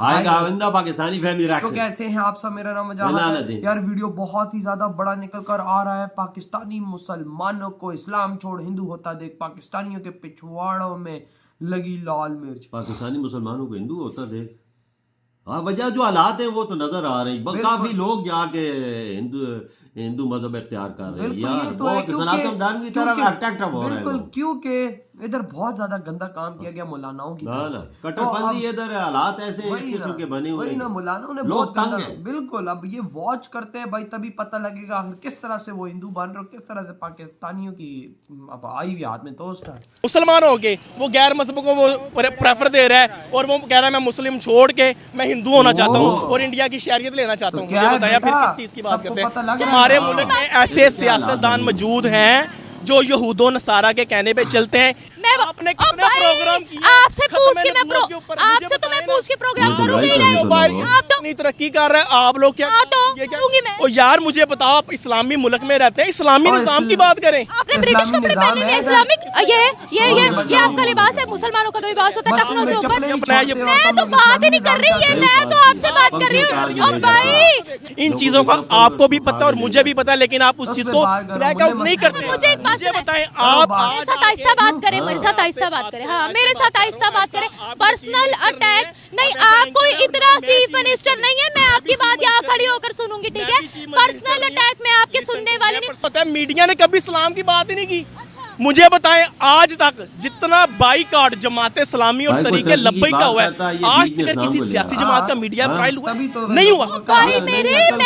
आएगा आइंदा पाकिस्तानी फैमिली तो रिएक्शन। कैसे हैं आप सब? मेरा नाम मुजाहिद है। यार वीडियो बहुत ही ज्यादा बड़ा निकल कर आ रहा है। पाकिस्तानी मुसलमानों को इस्लाम छोड़ हिंदू होता देख पाकिस्तानियों के पिछवाड़ों में लगी लाल मिर्च। पाकिस्तानी मुसलमानों को हिंदू होता देख, हाँ वजह जो हालात है वो तो नजर आ रही। काफी लोग जाके हिंदू मजहब इख्तियार कर रहे हैं यार, बहुत सनातन धर्म की तरफ अट्रैक्ट हो रहे हैं। क्योंकि इधर बहुत ज्यादा गंदा काम किया गया मौलानाओं की तरफ से। कट्टरपंथी इधर हालात ऐसे इस किस्म के बने हुए ना मौलानाओं ने लोग तंग हैं। बिल्कुल अब ये वॉच करते हैं भाई, तभी पता लगेगा आखिर किस तरह से वो हिंदू बन रहे, किस तरह से पाकिस्तानियों की अब आई हुई हाथ में टोस्ट है। मुसलमान हो गए, वो गैर मजहब को वो प्रेफर दे रहा है और वो कह रहा है मैं मुस्लिम छोड़ के मैं हिंदू होना चाहता हूँ और इंडिया की शहरियत लेना चाहता हूँ। मुझे बताया फिर किस चीज की बात करते हैं? हमारे मुल्क में ऐसे सियासतदान मौजूद हैं जो यहूदो नसारा के कहने पे चलते हैं। आपने कितना प्रोग्राम किया? आपसे पूछ के मैं आपसे तो मैं पूछ के प्रोग्राम करूंगी ही नहीं। आप तो इतनी तरक्की कर रहे हैं, आप लोग क्या ये करूंगी मैं? और यार मुझे बताओ, आप इस्लामी मुल्क में रहते हैं, इस्लामी निजाम की बात करें। आपने ब्रिटिश कपड़े पहने हैं, इस्लामिक ये आपका लिबास है, मुसलमानों का तो लिबास होता है टखनों से ऊपर। मैं तो बात ही नहीं कर रही है, मैं तो आपसे बात कर रही हूँ। और भाई इन चीजों का आपको भी पता और मुझे भी पता है, लेकिन आप उस चीज को ब्लैक आउट नहीं करते। मुझे एक बात बताएं, आप मेरे साथ आहिस्ता बात करें, मेरे साथ आहिस्ता बात करें। हाँ, मेरे साथ आहिस्ता बात करें। पर्सनल अटैक नहीं, आप कोई इतना चीफ मिनिस्टर नहीं है, मैं आपकी बात यहाँ खड़ी होकर सुनूंगी, ठीक है? पर्सनल अटैक में आपके सुनने वाले नहीं। पता है मीडिया ने कभी इस्लाम की बात ही नहीं की। मुझे बताएं, आज तक जितना बाइकआउट जमाते इस्लामी और तरीके लब्बैक का हुआ है, आज तक किसी सियासी जमात का मीडिया ट्रायल हुआ नहीं हुआ। भाई मेरे जब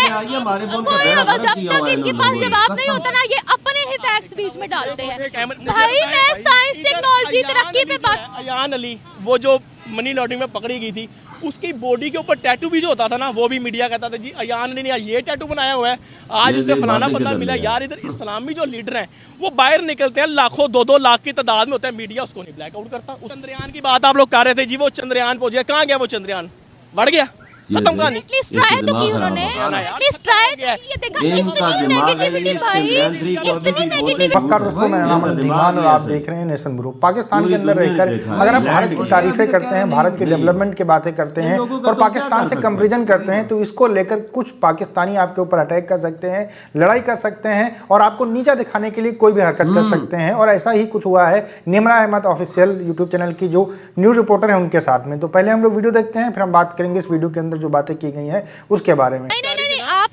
तक इनके पास जवाब नहीं होता ना, ये अपने ही फैक्ट्स बीच में डालते हैं। भाई मैं साइंस टेक्नोलॉजी तरक्की पे बात। अयान अली वो जो मनी लॉन्ड्रिंग में पकड़ी गई थी, उसकी बॉडी के ऊपर टैटू भी जो होता था ना, वो भी मीडिया कहता था जी अयान ने ये टैटू बनाया हुआ है, आज उसे फलाना बंदा मिला। यार इधर इस्लामी जो लीडर हैं वो बाहर निकलते हैं, लाखों 2-2 लाख की तादाद में होता है, मीडिया उसको नहीं ब्लैक आउट करता। चंद्रयान की बात आप लोग कर रहे थे जी, वो चंद्रयान पहुंच गया, कहाँ गया वो चंद्रयान? बढ़ गया, खत्म कहानी। एटलीस्ट ट्राई तो की उन्होंने, एटलीस्ट ट्राई ये देखा। इतनी नेगेटिविटी भाई, इतनी नेगेटिविटी। नमस्कार दोस्तों, मेरा नाम है धीमान और आप देख रहे हैं नेशन ब्रो। पाकिस्तान के अंदर रहकर अगर आप भारत की तारीफें करते हैं, भारत के डेवलपमेंट की बातें करते हैं और पाकिस्तान से कंपैरिजन करते हैं, तो इसको लेकर कुछ पाकिस्तानी आपके ऊपर अटैक कर सकते हैं, लड़ाई कर सकते हैं और आपको नीचा दिखाने के लिए कोई भी हरकत कर सकते हैं। और ऐसा ही कुछ हुआ है Nimra Ahmed official YouTube channel की जो न्यूज़ रिपोर्टर है उनके साथ में। तो पहले हम लोग वीडियो देखते हैं, फिर हम बात करेंगे इस वीडियो के अंदर जो बातें की गई हैं उसके बारे में। नहीं, आप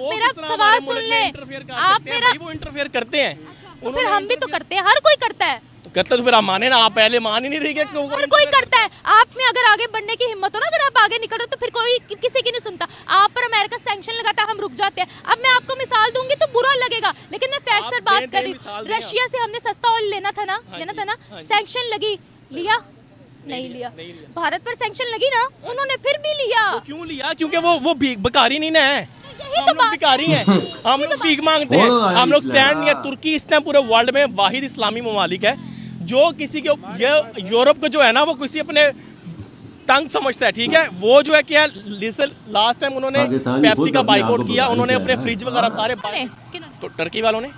मेरा सवाल सुन ले। आप मेरा वो इंटरफेयर करते हैं, तो फिर हम भी तो करते हैं, हर कोई करता है। तो करते तो फिर आप माने ना, आप पहले मान ही नहीं रही। हर कोई करता है। आप में अगर आगे बढ़ने की हिम्मत हो ना, अगर आप आगे निकल रहे हो तो फिर कोई किसी की नहीं सुनता। आप पर अमेरिका सैंक्शन लगाता है, हम रुक जाते हैं। अब मैं आपको मिसाल दूंगी तो बुरा लगेगा, लेकिन मैं फैक्ट से बात कर रही हूँ। रशिया से हमने सस्ता ऑयल लेना था ना, सैंक्शन लगी, लिया नहीं लिया। भारत पर सैंक्शन लगी ना, उन्होंने फिर भी लिया। क्यों लिया? क्योंकि वो भिखारी नहीं ना है, यही तो बात भिखारी हैं। हम लोग भीख मांगते हैं, हम लोग स्टैंड नहीं है। तुर्की इस टाइम पूरे वर्ल्ड में वाहिद इस्लामी ममालिक है जो किसी के यूरोप को जो है ना, वो किसी अपने तंग समझता है, ठीक है? वो जो है क्या, लास्ट टाइम उन्होंने पेप्सी का बाइकआउट किया, उन्होंने अपने फ्रिज वगैरह सारे, तो टर्की वालों ने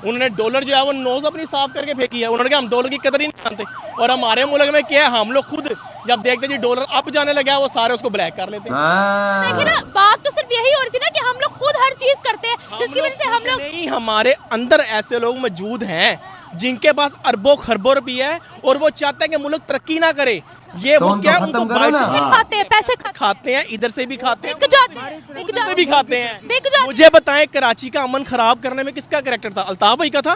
उन्होंने डॉलर जो है वो नोज अपनी साफ करके फेंकी है। उन्होंने कहा हम डॉलर की कदर ही नहीं जानते। और हमारे मुल्क में क्या है, हम लोग खुद जब देखते जी डॉलर अप जाने लगा, वो सारे उसको ब्लैक कर लेते हैं। देखिए ना, बात तो सिर्फ यही हो रही थी ना कि हम लोग खुद हर चीज करते हैं, जिसकी वजह से हम लोग नहीं, हमारे अंदर ऐसे लोग मौजूद हैं जिनके पास अरबों खरबों रुपये है और वो चाहते हैं कि मुल्क तरक्की ना करे। ये वो क्या है, उनको बाहर से खाते हैं, पैसे खाते हैं, इधर से भी खाते हैं, उधर से भी खाते हैं। मुझे बताएं, कराची का अमन खराब करने में किसका कैरेक्टर था? अल्ताफ भाई का था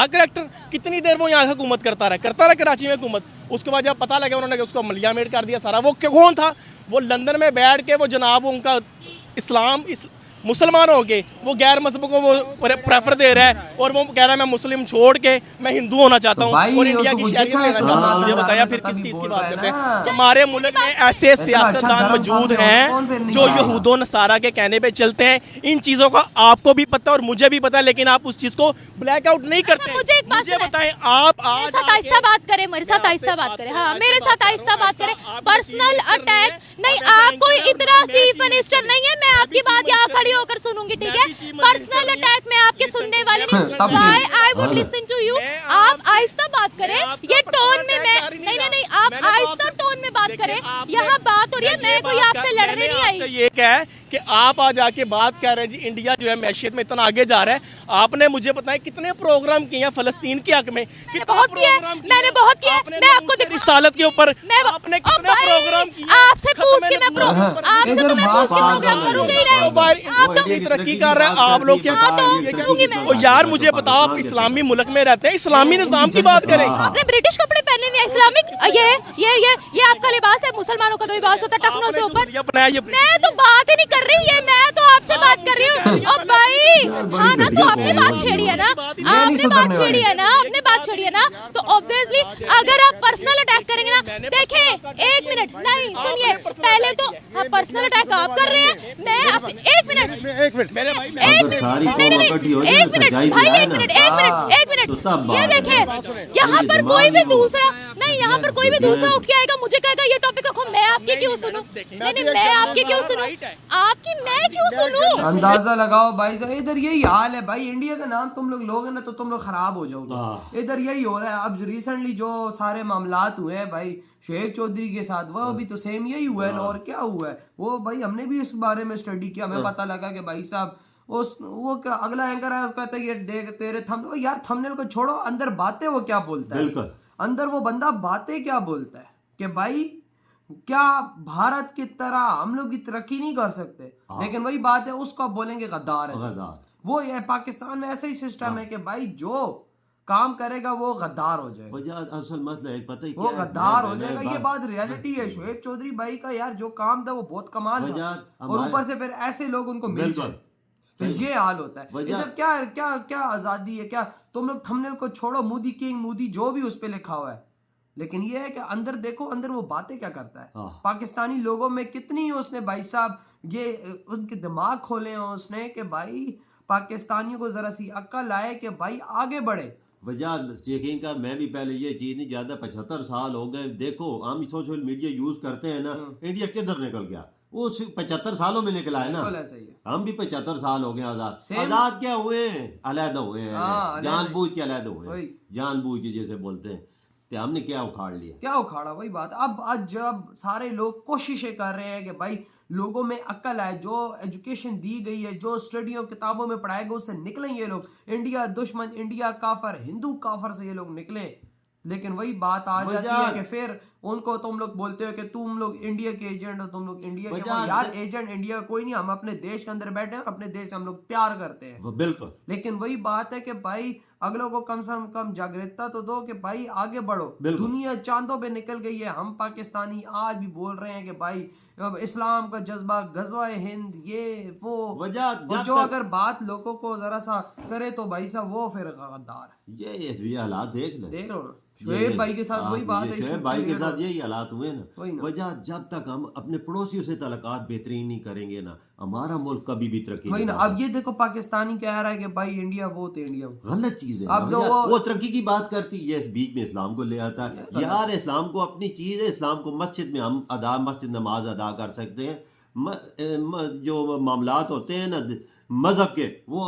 कैरेक्टर। कितनी देर वो यहाँ हुकूमत करता रहा कराची में हुकूमत। उसके बाद जब पता लगा उन्होंने उसको मलिया मेड कर दिया सारा। वो कौन था? वो लंदन में बैठ के वो जनाब उनका इस्लाम मुसलमान हो गए, वो गैर मजहब को वो प्रेफर दे रहा है और वो कह रहा है मैं मुस्लिम छोड़ के मैं हिंदू होना चाहता हूँ और इंडिया की शहरियत लेना चाहता हूँ। मुझे बताया फिर किस चीज की बात करते हैं? हमारे मुल्क में ऐसे सियासतदान मौजूद हैं जो यहूदो नसारा के कहने पे चलते हैं। इन चीजों का आपको भी पता और मुझे भी पता, लेकिन आप उस चीज को ब्लैक आउट नहीं करते। मुझे बताएं, आप मेरे साथ आहिस्ता बात करें, मेरे साथ आहिस्ता बात करें। हाँ, मेरे साथ आहिस्ता बात करें। पर्सनल अटैक नहीं, आप कोई इतना चीफ मिनिस्टर नहीं है, मैं आपकी बात यहाँ खड़ी होकर सुनूंगी, ठीक है? पर्सनल अटैक में आपके सुनने वाले नहीं। Why I would listen to you? आप आहिस्ता बात करें, ये टोन में मैं नहीं, आप आहिस्ता टोन में बात करें। यहाँ बात हो रही है, मैं कोई आपसे लड़ने नहीं आई। ये क्या है कि आप आज आके बात कर रहे हैं जी इंडिया जो है मैशियत में इतना आगे जा रहा है। आपने मुझे बताया कितने प्रोग्राम किए हैं फलस्तीन के हक में, मैंने बहुत किया, मैं आपको रिसालत के ऊपर आपने कितने प्रोग्राम किए? आपसे पूछ के मैं प्रोग्राम करूंगी ही नहीं। तरक्की कर रहा है, आप लोग क्या? यार मुझे बताओ, आप इस्लामी मुल्क में रहते हैं, इस्लामी निजाम की बात करें। आपने ब्रिटिश कपड़े पहने हुए, इस्लामिक ये आपका लिबास है। मुसलमानों का तो लिबास होता है टखनों से ऊपर। मैं तो बात ही नहीं कर रही है, मैं तो आपसे बात कर रही हूँ। अब भाई हाँ ना, तो आपने बात छेड़ी है ना, आपने बात छेड़ी है ना, तो ऑब्वियसली अगर आप पर्सनल अटैक करेंगे ना, देखें 1 मिनट नहीं सुनिए, पहले तो हाँ पर्सनल अटैक आप कर रहे हैं, मैं 1 मिनट ये देखें, यहाँ पर कोई भी दूसरा उठ के आएगा, मुझे कहेगा ये टॉपिक रखो, मैं आपकी क्यों सुनूं? नहीं, मैं आपकी क्यों सुनूं? आपकी मैं क्यों सुनूं? अंदाजा लगाओ भाई साहब, इधर यही हाल है भाई। इंडिया का नाम तुम लोग लोगे ना तो तुम लोग खराब हो जाओगे। इधर यही हो रहा है। अब रिसेंटली जो सारे मामलात हुए हैं भाई शोएब चौधरी के साथ, वो अभी तो सेम यही हुआ है ना, और क्या हुआ है वो भाई, हमने भी इस बारे में स्टडी किया। हमें पता लगा कि भाई साहब वो क्या अगला एंकर है, कहता है ये देख तेरे थंबनेल, यार थंबनेल को छोड़ो, अंदर बातें वो क्या बोलता है, अंदर वो बंदा बातें क्या बोलता है कि भाई क्या भारत की तरह हम लोग की तरक्की नहीं कर सकते, लेकिन वही बात है उसको बोलेंगे गद्दार है। वो ये पाकिस्तान में ऐसा ही सिस्टम है कि भाई जो काम करेगा वो गद्दार हो जाएगा। असल मसला है पता ही वो गद्दार हो जाएगा, ये बात रियलिटी है। शोएब चौधरी भाई का यार जो काम था वो बहुत कमाल था, और ऊपर से फिर ऐसे लोग उनको मिल जाए, तो ये हाल होता है। इधर क्या क्या क्या आजादी है? क्या तुम लोग थंबनेल को छोड़ो, मोदी किंग मोदी जो भी उस पे लिखा हुआ है, लेकिन ये है कि अंदर देखो, अंदर वो बातें क्या करता है। पाकिस्तानी लोगों में कितनी उसने भाई साहब ये उनके दिमाग खोले हैं उसने कि भाई पाकिस्तानियों को जरा सी अक्ल आए कि भाई आगे बढ़े। वजह चेकिंग का मैं भी पहले ये चीज नहीं ज्यादा 75 साल हो गए। देखो हम सोशल मीडिया यूज करते हैं ना, इंडिया किधर निकल गया? वो सिर्फ 75 सालों में निकला है ना। हम भी 75 साल हो गए आजाद। आजाद क्या हुए? अलहदा हुए हैं, जानबूझ के अलहदा हुए, जानबूझ के जैसे बोलते हैं। तो हमने क्या उखाड़ लिया? क्या उखाड़ा? वही बात। अब आज जब सारे लोग कोशिशें कर रहे हैं कि भाई लोगों में अक्ल आए, जो एजुकेशन दी गई है, जो स्टडियों किताबों में पढ़ाया गया उससे निकलें ये लोग। इंडिया दुश्मन, इंडिया काफर, हिंदू काफर से ये लोग निकले। लेकिन वही बात आ जाती है कि फिर उनको तुम लोग बोलते हो कि तुम लोग इंडिया के एजेंट हो, तुम लोग इंडिया के। यार एजेंट इंडिया कोई नहीं, हम अपने देश के अंदर बैठे हैं, अपने देश से हम लोग प्यार करते हैं। बिल्कुल। लेकिन वही बात है कि भाई अगलों को कम से कम जागरूकता तो दो कि भाई आगे बढ़ो। दुनिया चांदों पे निकल गई है, हम पाकिस्तानी आज भी बोल रहे हैं कि भाई इस्लाम का जज्बा, गज़वा हिंद, ये वो जो अगर बात लोगों को जरा सा करे तो भाई साहब वो फिर गद्दार। ये हालात देख लो ना शोएब भाई के साथ वही बात है। शोएब भाई के साथ यही हालात हुए ना। वजह जब तक हम अपने पड़ोसियों से तलकात बेहतरीन नहीं करेंगे ना, हमारा मुल्क कभी भी तरक्की वही ना। अब ये देखो पाकिस्तानी कह रहा है कि भाई इंडिया वो तो इंडिया गलत चीज है। अब वो तरक्की की बात करती है, बीच में इस्लाम को ले आता है। यार इस्लाम को अपनी चीज है, इस्लाम को मस्जिद में हम मस्जिद नमाज अदा कर सकते हैं। जो मामलात होते हैं ना मजहब के, वो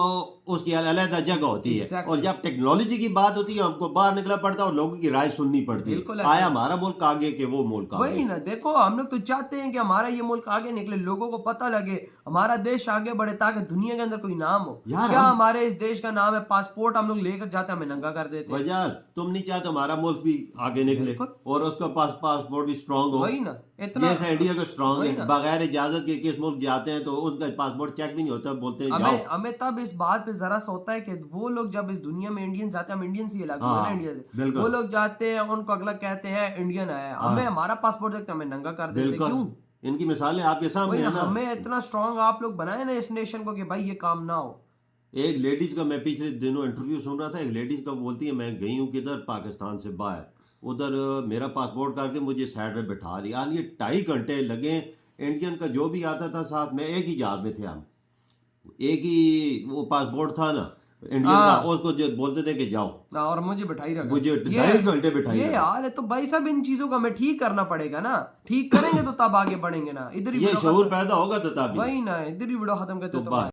उसकी अलग जगह होती है। और जब टेक्नोलॉजी की बात होती है हमको बाहर निकलना पड़ता है और लोगों की राय सुननी पड़ती है। आया हमारा मुल्क आगे के वो मुल्क आगे। वही ना, देखो हम लोग तो चाहते हैं कि हमारा ये मुल्क आगे निकले, लोगों को पता लगे, हमारा देश आगे बढ़े, ताकि दुनिया के अंदर कोई नाम हो। क्या हमारे इस देश का नाम है? पासपोर्ट हम लोग लेकर जाते हैं, हमें नंगा कर देते हैं। वजह तुम नहीं चाहते हमारा मुल्क भी आगे निकले और उसका पासपोर्ट भी स्ट्रांग हो। वही ना, इतना जैसे इंडिया का स्ट्रांग है। बगैर इजाजत के किस मुल्क जाते हैं तो उनका पासपोर्ट चेक भी नहीं होता, बोलते हैं हमें तब इस बात पे जरा सा होता है कि वो लोग जब इस दुनिया में इंडियन जाते हैं, हम इंडियन से अलग है इंडिया से, वो लोग जाते हैं उनको अगला कहते हैं इंडियन आया, हमें हमारा पासपोर्ट देखते हमें नंगा कर देते। क्यों? इनकी मिसालें आपके सामने है ना। हमें इतना स्ट्रांग आप लोग बनाए ना इस नेशन को कि भाई ये काम ना हो। एक लेडीज का मैं पिछले दिनों इंटरव्यू सुन रहा था, एक लेडीज का बोलती है मैं गई हूँ किधर पाकिस्तान से बाहर, उधर मेरा पासपोर्ट करके मुझे साइड में बैठा दिया। ये 2.5 घंटे लगे। इंडियन का जो भी आता था साथ में, एक ही जहाज में थे हम, एक ही वो पासपोर्ट था ना इंडियन का, उसको जो बोलते थे कि जाओ और मुझे बिठाई रखा, मुझे 2.5 घंटे बिठाई। ये यार है तो भाई साहब इन चीजों को हमें ठीक करना पड़ेगा ना। ठीक करेंगे तो तब आगे बढ़ेंगे ना। इधर ही ये शऊर पैदा होगा तो तब। वही ना, इधर ही वीडियो खत्म करते तो